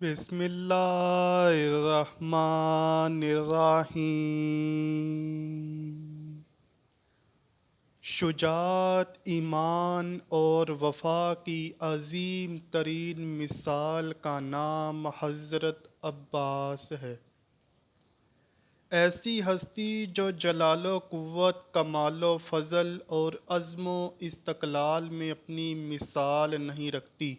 بسم اللہ الرحمن الرحیم۔ شجاعت، ایمان اور وفا کی عظیم ترین مثال کا نام حضرت عباس ہے۔ ایسی ہستی جو جلال و قوت، کمال و فضل اور عزم و استقلال میں اپنی مثال نہیں رکھتی۔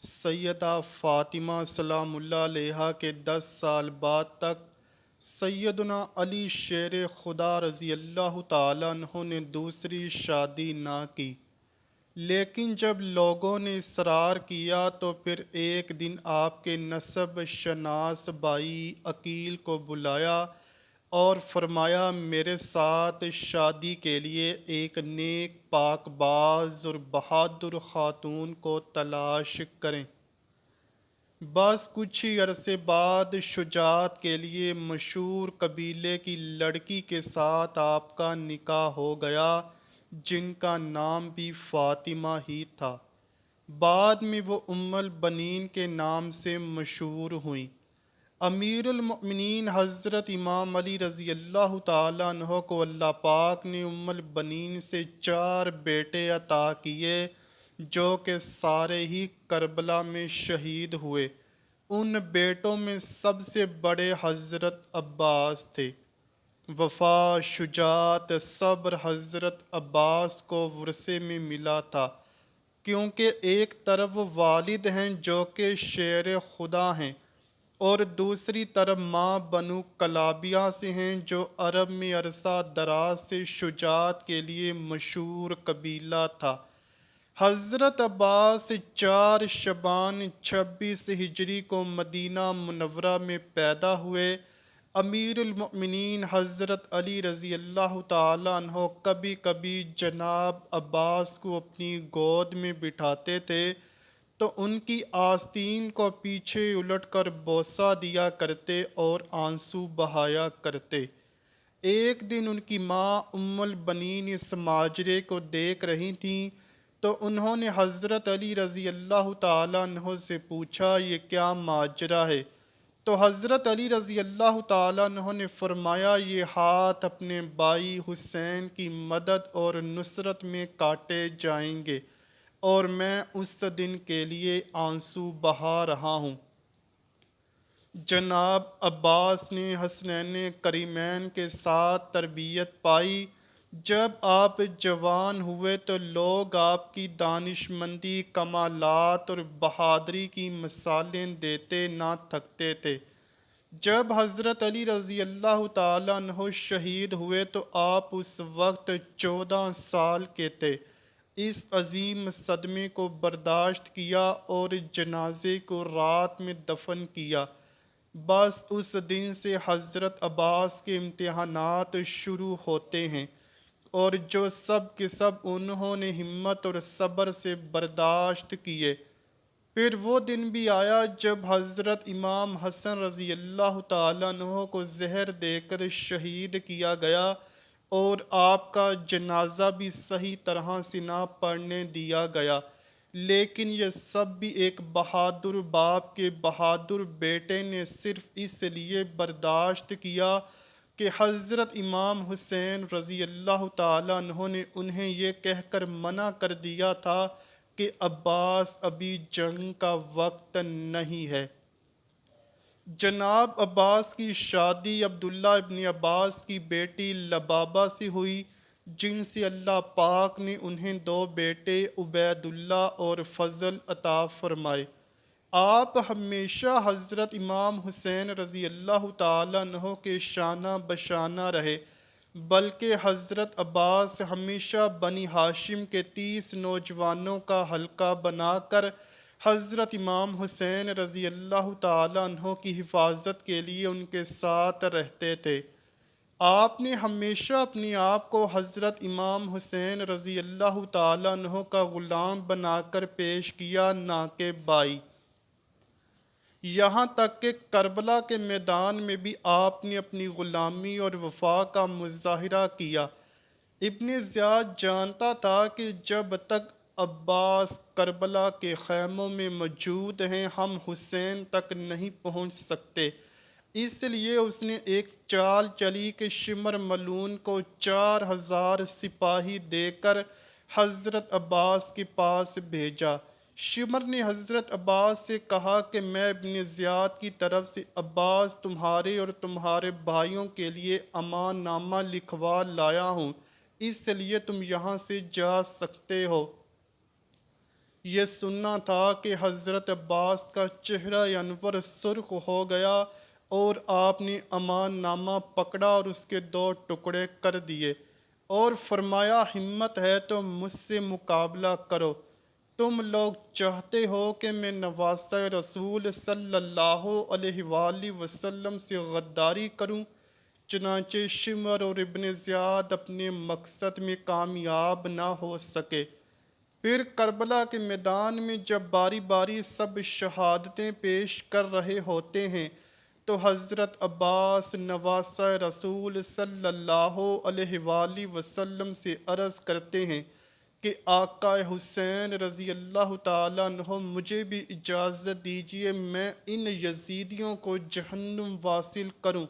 سیدہ فاطمہ سلام اللہ علیہا کے 10 سال بعد تک سیدنا علی شیر خدا رضی اللہ تعالیٰ عنہ نے دوسری شادی نہ کی، لیکن جب لوگوں نے اصرار کیا تو پھر ایک دن آپ کے نسب شناس بھائی عقیل کو بلایا اور فرمایا میرے ساتھ شادی کے لیے ایک نیک پاک باز اور بہادر خاتون کو تلاش کریں۔ بس کچھ ہی عرصے بعد شجاعت کے لیے مشہور قبیلے کی لڑکی کے ساتھ آپ کا نکاح ہو گیا، جن کا نام بھی فاطمہ ہی تھا۔ بعد میں وہ ام البنین کے نام سے مشہور ہوئیں۔ امیر المؤمنین حضرت امام علی رضی اللہ تعالیٰ عنہ کو اللہ پاک نے ام البنین سے 4 بیٹے عطا کیے، جو کہ سارے ہی کربلا میں شہید ہوئے۔ ان بیٹوں میں سب سے بڑے حضرت عباس تھے۔ وفا، شجاعت، صبر حضرت عباس کو ورثے میں ملا تھا، کیونکہ ایک طرف والد ہیں جو کہ شیر خدا ہیں، اور دوسری طرف ماں بنو کلابیہ سے ہیں جو عرب میں عرصہ دراز سے شجاعت کے لیے مشہور قبیلہ تھا۔ حضرت عباس 4 شعبان 26 ہجری کو مدینہ منورہ میں پیدا ہوئے۔ امیر المؤمنین حضرت علی رضی اللہ تعالیٰ عنہ کبھی کبھی جناب عباس کو اپنی گود میں بٹھاتے تھے تو ان کی آستین کو پیچھے الٹ کر بوسہ دیا کرتے اور آنسو بہایا کرتے۔ ایک دن ان کی ماں ام البنین اس ماجرے کو دیکھ رہی تھیں تو انہوں نے حضرت علی رضی اللہ تعالیٰ عنہ سے پوچھا یہ کیا ماجرا ہے؟ تو حضرت علی رضی اللہ تعالیٰ عنہ نے فرمایا یہ ہاتھ اپنے بھائی حسین کی مدد اور نصرت میں کاٹے جائیں گے اور میں اس دن کے لیے آنسو بہا رہا ہوں۔ جناب عباس نے حسنین کریمین کے ساتھ تربیت پائی۔ جب آپ جوان ہوئے تو لوگ آپ کی دانشمندی، کمالات اور بہادری کی مثالیں دیتے نہ تھکتے تھے۔ جب حضرت علی رضی اللہ تعالیٰ عنہ شہید ہوئے تو آپ اس وقت 14 سال کے تھے۔ اس عظیم صدمے کو برداشت کیا اور جنازے کو رات میں دفن کیا۔ بس اس دن سے حضرت عباس کے امتحانات شروع ہوتے ہیں، اور جو سب کے سب انہوں نے ہمت اور صبر سے برداشت کیے۔ پھر وہ دن بھی آیا جب حضرت امام حسن رضی اللہ تعالیٰ عنہ کو زہر دے کر شہید کیا گیا اور آپ کا جنازہ بھی صحیح طرح سے نہ پڑھنے دیا گیا، لیکن یہ سب بھی ایک بہادر باپ کے بہادر بیٹے نے صرف اس لیے برداشت کیا کہ حضرت امام حسین رضی اللہ تعالیٰ عنہ نے انہیں یہ کہہ کر منع کر دیا تھا کہ عباس ابھی جنگ کا وقت نہیں ہے۔ جناب عباس کی شادی عبداللہ ابن عباس کی بیٹی لبابہ سے ہوئی، جن سے اللہ پاک نے انہیں 2 بیٹے عبید اللہ اور فضل عطا فرمائے۔ آپ ہمیشہ حضرت امام حسین رضی اللہ تعالیٰ عنہ کے شانہ بشانہ رہے، بلکہ حضرت عباس ہمیشہ بنی ہاشم کے 30 نوجوانوں کا حلقہ بنا کر حضرت امام حسین رضی اللہ تعالیٰ عنہ کی حفاظت کے لیے ان کے ساتھ رہتے تھے۔ آپ نے ہمیشہ اپنے آپ کو حضرت امام حسین رضی اللہ تعالیٰ عنہ کا غلام بنا کر پیش کیا، نہ کہ بھائی۔ یہاں تک کہ کربلا کے میدان میں بھی آپ نے اپنی غلامی اور وفا کا مظاہرہ کیا۔ ابن زیاد جانتا تھا کہ جب تک عباس کربلا کے خیموں میں موجود ہیں، ہم حسین تک نہیں پہنچ سکتے۔ اس لیے اس نے ایک چال چلی کہ شمر ملعون کو 4000 سپاہی دے کر حضرت عباس کے پاس بھیجا۔ شمر نے حضرت عباس سے کہا کہ میں ابن زیاد کی طرف سے عباس تمہارے اور تمہارے بھائیوں کے لیے امان نامہ لکھوا لایا ہوں، اس لیے تم یہاں سے جا سکتے ہو۔ یہ سننا تھا کہ حضرت عباس کا چہرہ انور سرخ ہو گیا اور آپ نے امان نامہ پکڑا اور اس کے 2 ٹکڑے کر دیے اور فرمایا ہمت ہے تو مجھ سے مقابلہ کرو۔ تم لوگ چاہتے ہو کہ میں نواسہ رسول صلی اللہ علیہ وآلہ وسلم سے غداری کروں؟ چنانچہ شمر اور ابن زیاد اپنے مقصد میں کامیاب نہ ہو سکے۔ پھر کربلا کے میدان میں جب باری باری سب شہادتیں پیش کر رہے ہوتے ہیں تو حضرت عباس نواسہ رسول صلی اللہ علیہ وآلہ وسلم سے عرض کرتے ہیں کہ آقا حسین رضی اللہ تعالیٰ عنہ مجھے بھی اجازت دیجیے میں ان یزیدیوں کو جہنم واصل کروں۔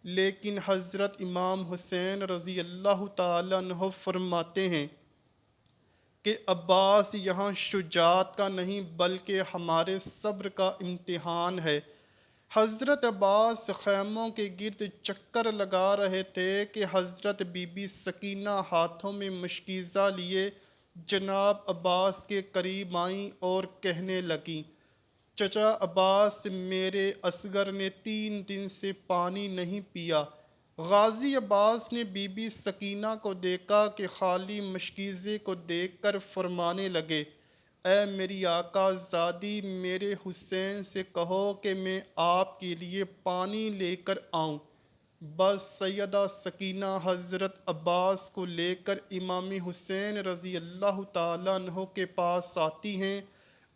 لیکن حضرت امام حسین رضی اللہ تعالیٰ عنہ فرماتے ہیں کہ عباس یہاں شجاعت کا نہیں بلکہ ہمارے صبر کا امتحان ہے۔ حضرت عباس خیموں کے گرد چکر لگا رہے تھے کہ حضرت بی بی سکینہ ہاتھوں میں مشکیزہ لیے جناب عباس کے قریب آئیں اور کہنے لگیں، چچا عباس، میرے اصغر نے 3 دن سے پانی نہیں پیا۔ غازی عباس نے بی بی سکینہ کو دیکھا کہ خالی مشکیزے کو دیکھ کر فرمانے لگے، اے میری آقا زادی، میرے حسین سے کہو کہ میں آپ کے لیے پانی لے کر آؤں۔ بس سیدہ سکینہ حضرت عباس کو لے کر امام حسین رضی اللہ تعالیٰ عنہ کے پاس آتی ہیں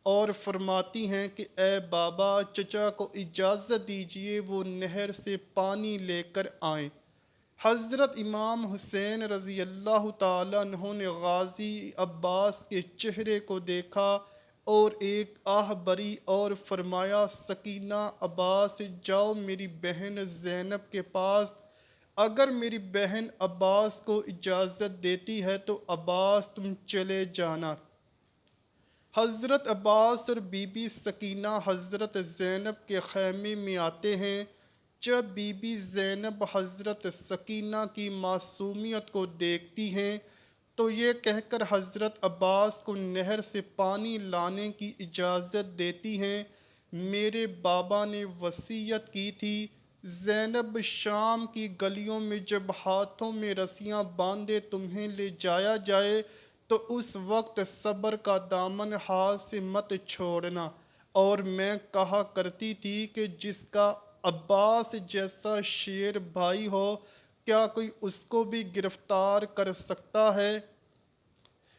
اور فرماتی ہیں کہ اے بابا، چچا کو اجازت دیجیے وہ نہر سے پانی لے کر آئیں۔ حضرت امام حسین رضی اللہ تعالیٰ عنہ نے غازی عباس کے چہرے کو دیکھا اور ایک آہ بری اور فرمایا، سکینہ عباس جاؤ میری بہن زینب کے پاس، اگر میری بہن عباس کو اجازت دیتی ہے تو عباس تم چلے جانا۔ حضرت عباس اور بی بی سکینہ حضرت زینب کے خیمے میں آتے ہیں۔ جب بی بی زینب حضرت سکینہ کی معصومیت کو دیکھتی ہیں تو یہ کہہ کر حضرت عباس کو نہر سے پانی لانے کی اجازت دیتی ہیں، میرے بابا نے وصیت کی تھی زینب شام کی گلیوں میں جب ہاتھوں میں رسیاں باندھے تمہیں لے جایا جائے تو اس وقت صبر کا دامن ہاتھ سے مت چھوڑنا، اور میں کہا کرتی تھی کہ جس کا عباس جیسا شیر بھائی ہو کیا کوئی اس کو بھی گرفتار کر سکتا ہے؟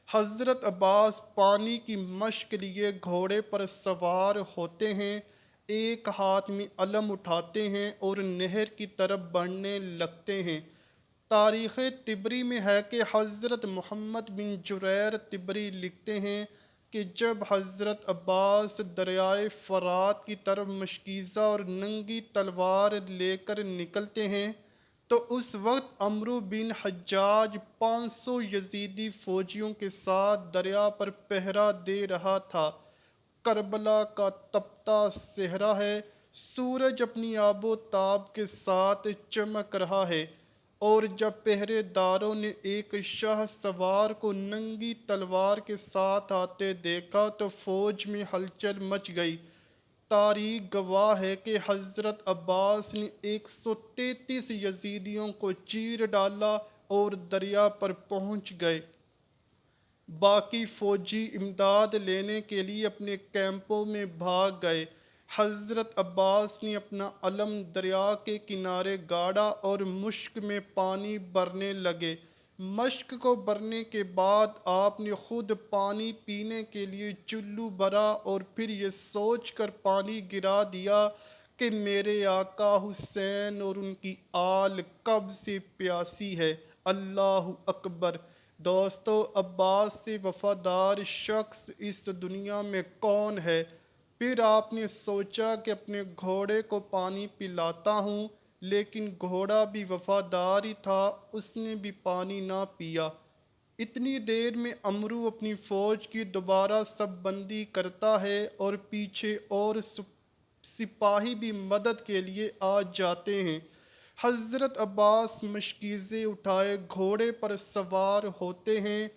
حضرت عباس پانی کی مشق لیے گھوڑے پر سوار ہوتے ہیں، ایک ہاتھ میں علم اٹھاتے ہیں اور نہر کی طرف بڑھنے لگتے ہیں۔ تاریخ طبری میں ہے کہ حضرت محمد بن جریر طبری لکھتے ہیں کہ جب حضرت عباس دریائے فرات کی طرف مشکیزہ اور ننگی تلوار لے کر نکلتے ہیں تو اس وقت عمرو بن حجاج 500 یزیدی فوجیوں کے ساتھ دریا پر پہرا دے رہا تھا۔ کربلا کا تپتا صحرا ہے، سورج اپنی آب و تاب کے ساتھ چمک رہا ہے، اور جب پہرے داروں نے ایک شاہ سوار کو ننگی تلوار کے ساتھ آتے دیکھا تو فوج میں ہلچل مچ گئی۔ تاریخ گواہ ہے کہ حضرت عباس نے 133 یزیدیوں کو چیر ڈالا اور دریا پر پہنچ گئے۔ باقی فوجی امداد لینے کے لیے اپنے کیمپوں میں بھاگ گئے۔ حضرت عباس نے اپنا علم دریا کے کنارے گاڑا اور مشک میں پانی بھرنے لگے۔ مشک کو بھرنے کے بعد آپ نے خود پانی پینے کے لیے چلو بھرا اور پھر یہ سوچ کر پانی گرا دیا کہ میرے آقا حسین اور ان کی آل کب سے پیاسی ہے۔ اللہ اکبر! دوستو، عباس سے وفادار شخص اس دنیا میں کون ہے؟ پھر آپ نے سوچا کہ اپنے گھوڑے کو پانی پلاتا ہوں، لیکن گھوڑا بھی وفادار ہی تھا، اس نے بھی پانی نہ پیا۔ اتنی دیر میں امرو اپنی فوج کی دوبارہ سب بندی کرتا ہے اور پیچھے اور سپاہی بھی مدد کے لیے آ جاتے ہیں۔ حضرت عباس مشکیزیں اٹھائے گھوڑے پر سوار ہوتے ہیں،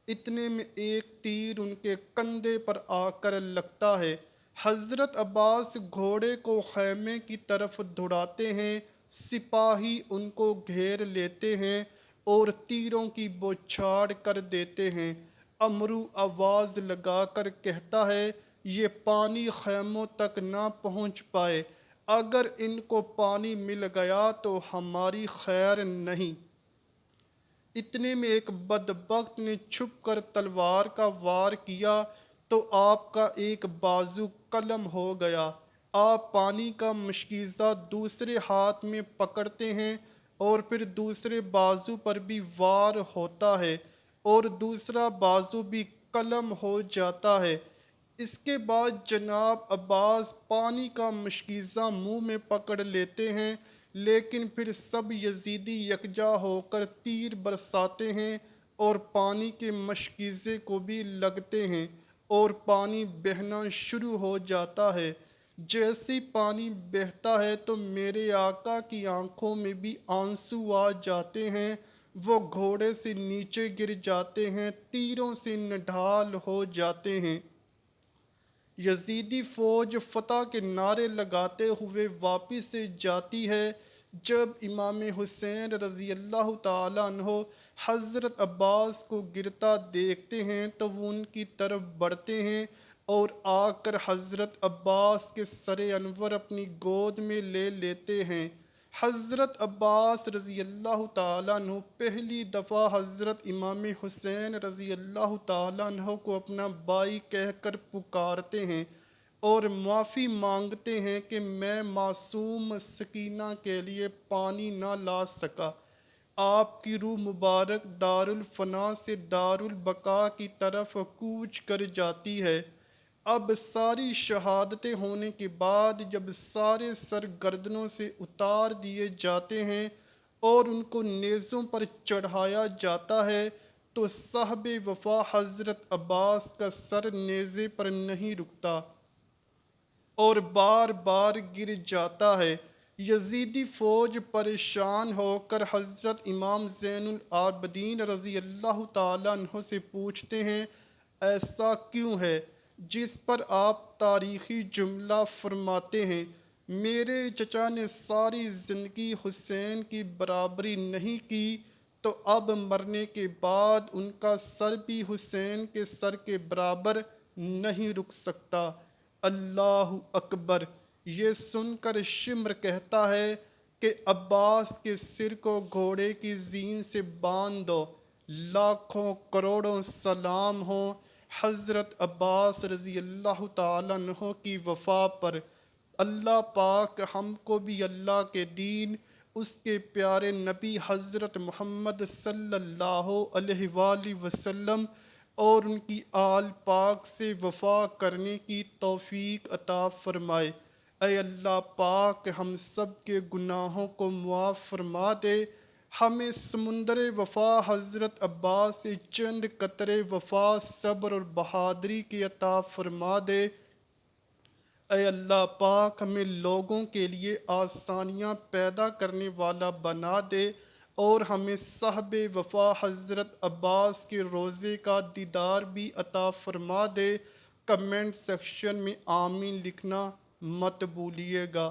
اتنے میں ایک تیر ان کے کندھے پر آ کر لگتا ہے۔ حضرت عباس گھوڑے کو خیمے کی طرف دوڑاتے ہیں، سپاہی ان کو گھیر لیتے ہیں اور تیروں کی بوچھاڑ کر دیتے ہیں۔ امرو آواز لگا کر کہتا ہے، یہ پانی خیموں تک نہ پہنچ پائے، اگر ان کو پانی مل گیا تو ہماری خیر نہیں۔ اتنے میں ایک بدبخت نے چھپ کر تلوار کا وار کیا تو آپ کا ایک بازو قلم ہو گیا۔ آپ پانی کا مشکیزہ دوسرے ہاتھ میں پکڑتے ہیں اور پھر دوسرے بازو پر بھی وار ہوتا ہے اور دوسرا بازو بھی قلم ہو جاتا ہے۔ اس کے بعد جناب عباس پانی کا مشکیزہ منہ میں پکڑ لیتے ہیں، لیکن پھر سب یزیدی یکجا ہو کر تیر برساتے ہیں اور پانی کے مشکیزے کو بھی لگتے ہیں اور پانی بہنا شروع ہو جاتا ہے۔ جیسے پانی بہتا ہے تو میرے آقا کی آنکھوں میں بھی آنسو آ جاتے ہیں، وہ گھوڑے سے نیچے گر جاتے ہیں، تیروں سے نڈھال ہو جاتے ہیں۔ یزیدی فوج فتح کے نعرے لگاتے ہوئے واپس سے جاتی ہے۔ جب امام حسین رضی اللہ تعالیٰ عنہ حضرت عباس کو گرتا دیکھتے ہیں تو وہ ان کی طرف بڑھتے ہیں اور آ کر حضرت عباس کے سر انور اپنی گود میں لے لیتے ہیں۔ حضرت عباس رضی اللہ تعالیٰ عنہ پہلی دفعہ حضرت امام حسین رضی اللہ تعالیٰ عنہ کو اپنا بھائی کہہ کر پکارتے ہیں اور معافی مانگتے ہیں کہ میں معصوم سکینہ کے لیے پانی نہ لا سکا۔ آپ کی روح مبارک دارالفنا سے دارالبقا کی طرف کوچ کر جاتی ہے۔ اب ساری شہادتیں ہونے کے بعد جب سارے سر گردنوں سے اتار دیے جاتے ہیں اور ان کو نیزوں پر چڑھایا جاتا ہے تو صاحب وفا حضرت عباس کا سر نیزے پر نہیں رکتا اور بار بار گر جاتا ہے۔ یزیدی فوج پریشان ہو کر حضرت امام زین العابدین رضی اللہ تعالیٰ عنہ سے پوچھتے ہیں، ایسا کیوں ہے؟ جس پر آپ تاریخی جملہ فرماتے ہیں، میرے چچا نے ساری زندگی حسین کی برابری نہیں کی تو اب مرنے کے بعد ان کا سر بھی حسین کے سر کے برابر نہیں رک سکتا۔ اللہ اکبر! یہ سن کر شمر کہتا ہے کہ عباس کے سر کو گھوڑے کی زین سے باندھ دو، لاکھوں کروڑوں سلام ہوں حضرت عباس رضی اللہ تعالیٰ عنہ کی وفا پر۔ اللہ پاک ہم کو بھی اللہ کے دین، اس کے پیارے نبی حضرت محمد صلی اللہ علیہ وآلہ وسلم اور ان کی آل پاک سے وفا کرنے کی توفیق عطا فرمائے۔ اے اللہ پاک ہم سب کے گناہوں کو معاف فرما دے، ہمیں سمندر وفا حضرت عباس سے چند قطرے وفا، صبر اور بہادری کی عطا فرما دے۔ اے اللہ پاک ہمیں لوگوں کے لیے آسانیاں پیدا کرنے والا بنا دے اور ہمیں صاحب وفا حضرت عباس کے روضے کا دیدار بھی عطا فرما دے۔ کمنٹ سیکشن میں آمین لکھنا مت بھولیے گا۔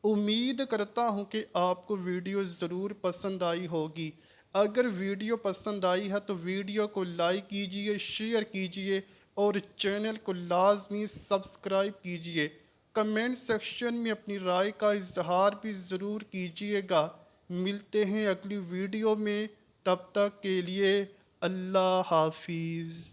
امید کرتا ہوں کہ آپ کو ویڈیو ضرور پسند آئی ہوگی۔ اگر ویڈیو پسند آئی ہے تو ویڈیو کو لائک کیجئے، شیئر کیجئے اور چینل کو لازمی سبسکرائب کیجئے۔ کمنٹ سیکشن میں اپنی رائے کا اظہار بھی ضرور کیجئے گا۔ ملتے ہیں اگلی ویڈیو میں، تب تک کے لیے اللہ حافظ۔